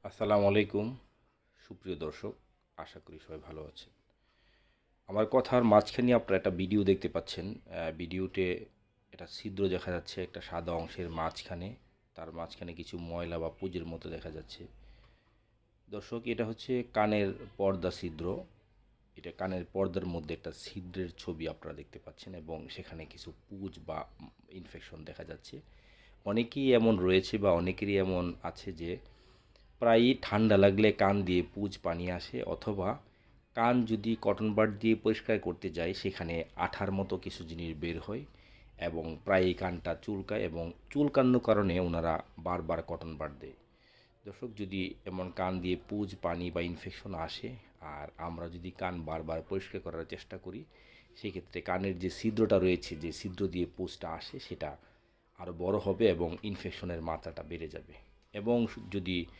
আসসালামু আলাইকুম সুপ্রিয় দর্শক, আশা করি সবাই ভালো আছেন। আমার কথার মাঝখানে আপনারা একটা ভিডিও দেখতে পাচ্ছেন। ভিডিওতে একটা ছিদ্র দেখা যাচ্ছে একটা সাদা অংশের মাঝখানে। তার মাঝখানে কিছু ময়লা বা পুঁজের মতো দেখা যাচ্ছে। দর্শক, এটা হচ্ছে কানের পর্দা ছিদ্র। এটা কানের পর্দার মধ্যে একটা ছিদ্রের ছবি আপনারা দেখতে পাচ্ছেন এবং সেখানে কিছু পুঁজ বা ইনফেকশন দেখা যাচ্ছে। অনেকেই এমন রয়েছে বা অনেকেরই এমন আছে যে প্রায়ই ঠান্ডা লাগলে কান দিয়ে পুঁজ পানি আসে, অথবা কান যদি কটন বাড দিয়ে পরিষ্কার করতে যায় সেখানে আঠার মতো কিছু জিনিস বের হয় এবং প্রায়ই কানটা চুলকায় এবং চুলকানোর কারণে ওনারা বারবার কটন বাড দেয়। দর্শক, যদি এমন কান দিয়ে পুঁজ পানি বা ইনফেকশন আসে আর আমরা যদি কান বারবার পরিষ্কার করার চেষ্টা করি, সেক্ষেত্রে কানের যে ছিদ্রটা রয়েছে, যে ছিদ্র দিয়ে পুঁজটা আসে, সেটা আরও বড় হবে এবং ইনফেকশনের মাত্রাটা বেড়ে যাবে। এবং যদি